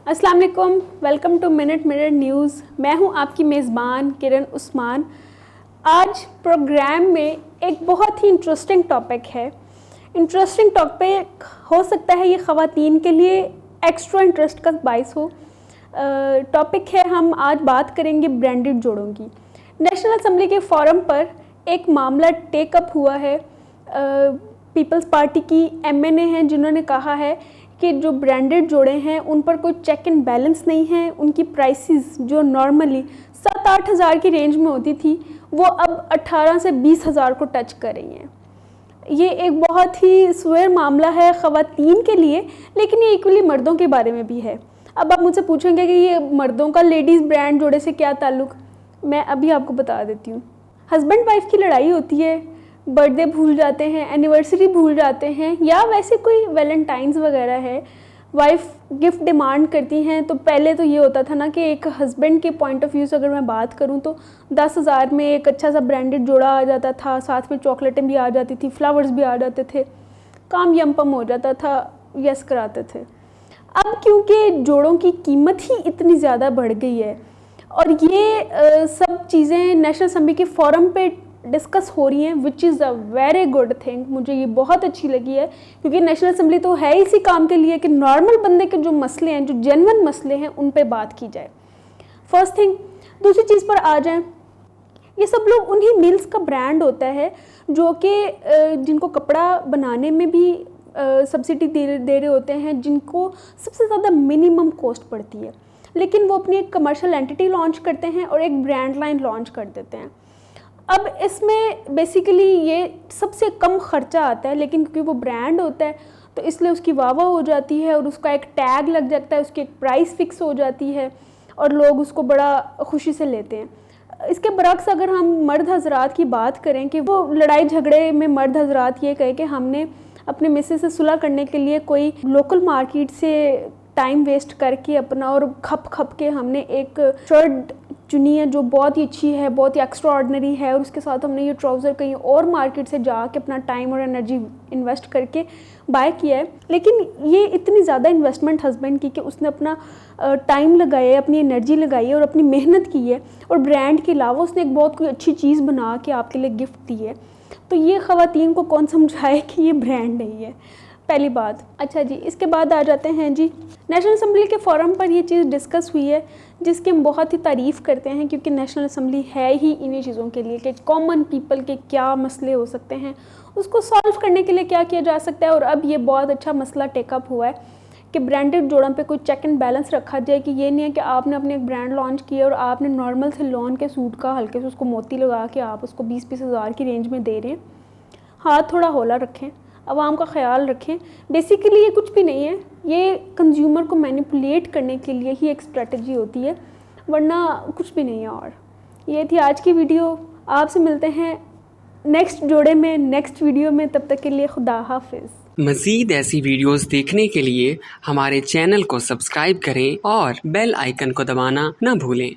अस्सलाम वालेकुम, welcome to minute news. मैं हूं आपकी मेज़बान किरण उस्मान। आज प्रोग्राम में एक बहुत ही इंटरेस्टिंग टॉपिक है। इंटरेस्टिंग टॉपिक हो सकता है ये ख़वातीन के लिए एक्स्ट्रा इंटरेस्ट का बाइस हो। टॉपिक है, हम आज बात करेंगे ब्रांडेड जोड़ों की। नेशनल असम्बली के फोरम पर एक मामला टेकअप हुआ है। पीपल्स पार्टी की एमएनए हैं जिन्होंने कहा है कि जो ब्रांडेड जोड़े हैं उन पर कोई चेक एंड बैलेंस नहीं है। उनकी प्राइसेस जो नॉर्मली 7-8 हज़ार की रेंज में होती थी वो अब 18 से 20 हज़ार को टच कर रही हैं। ये एक बहुत ही स्वेर मामला है ख़वातीन के लिए, लेकिन ये इक्वली मर्दों के बारे में भी है। अब आप मुझसे पूछेंगे कि ये मर्दों का लेडीज़ ब्रांड जोड़े से क्या ताल्लुक़, मैं अभी आपको बता देती हूँ। हस्बैंड वाइफ की लड़ाई होती है, बर्थडे भूल जाते हैं, एनिवर्सरी भूल जाते हैं, या वैसे कोई वैलेंटाइंस वगैरह है, वाइफ गिफ्ट डिमांड करती हैं। तो पहले तो ये होता था ना कि एक हस्बैंड के पॉइंट ऑफ व्यू से अगर मैं बात करूँ तो 10 हज़ार में एक अच्छा सा ब्रांडेड जोड़ा आ जाता था, साथ में चॉकलेटें भी आ जाती थी, फ्लावर्स भी आ जाते थे, काम यम हो जाता था, यस कराते थे। अब क्योंकि जोड़ों की कीमत ही इतनी ज़्यादा बढ़ गई है और ये सब चीज़ें नेशनल असम्बली के फोरम पे डिस्कस हो रही हैं, which is a very good thing. मुझे ये बहुत अच्छी लगी है क्योंकि नेशनल असम्बली तो है इसी काम के लिए कि नॉर्मल बंदे के जो मसले हैं, जो जेन्युइन मसले हैं, उन पे बात की जाए। First thing. दूसरी चीज़ पर आ जाए, ये सब लोग उन्हीं मिल्स का ब्रांड होता है जो कि जिनको कपड़ा बनाने में भी सब्सिडी दे रहे होते हैं, जिनको सबसे ज़्यादा मिनिमम कॉस्ट पड़ती है, लेकिन वो अपनी एक कमर्शियल एंटिटी लॉन्च करते हैं और एक ब्रांड लाइन लॉन्च कर देते हैं। अब इसमें बेसिकली ये सबसे कम खर्चा आता है, लेकिन क्योंकि वो ब्रांड होता है तो इसलिए उसकी वाह वाह हो जाती है और उसका एक टैग लग जाता है, उसकी एक प्राइस फिक्स हो जाती है और लोग उसको बड़ा खुशी से लेते हैं। इसके बरक्स अगर हम मर्द हजरात की बात करें कि वो लड़ाई झगड़े में मर्द हजरात ये कहे कि हमने अपने मिसेस से सुलह करने के लिए कोई लोकल मार्केट से टाइम वेस्ट करके अपना और खप के हमने एक शर्ट चुनी है जो बहुत ही अच्छी है, बहुत ही एक्स्ट्रा ऑर्डिनरी है, और उसके साथ हमने ये ट्राउज़र कहीं और मार्केट से जाके अपना टाइम और एनर्जी इन्वेस्ट करके बाय किया है। लेकिन ये इतनी ज़्यादा इन्वेस्टमेंट हस्बैंड की कि उसने अपना टाइम लगाया है, अपनी एनर्जी लगाई है और अपनी मेहनत की है, और ब्रांड के अलावा उसने एक बहुत कोई अच्छी चीज़ बना के आपके लिए गिफ्ट दी है। तो ये ख़वातीन को कौन समझाए कि ये ब्रांड नहीं है, पहली बात। अच्छा जी, इसके बाद आ जाते हैं जी, नेशनल असम्बली के फोरम पर ये चीज़ डिस्कस हुई है जिसकी हम बहुत ही तारीफ़ करते हैं, क्योंकि नेशनल असम्बली है ही इन्हीं चीज़ों के लिए कि कॉमन पीपल के क्या मसले हो सकते हैं, उसको सॉल्व करने के लिए क्या किया जा सकता है। और अब ये बहुत अच्छा मसला टेकअप हुआ है कि ब्रांडेड जोड़ों पे कोई चेक एंड बैलेंस रखा जाए, कि ये नहीं है कि आपने अपने एक ब्रांड लॉन्च किया और आपने नॉर्मल से लॉन के सूट का हल्के से उसको मोती लगा के आप उसको 20-20 हज़ार की रेंज में दे रहे हैं। हाथ थोड़ा हौला रखें, आवाम का ख्याल रखें। बेसिकली ये कुछ भी नहीं है, ये कंज्यूमर को मैनिपुलेट करने के लिए ही एक स्ट्रेटजी होती है, वरना कुछ भी नहीं है। और ये थी आज की वीडियो। आपसे मिलते हैं नेक्स्ट जोड़े में, नेक्स्ट वीडियो में। तब तक के लिए खुदा हाफिज़। मज़ीद ऐसी वीडियोस देखने के लिए हमारे चैनल को सब्सक्राइब करें और बेल आइकन को दबाना न भूलें।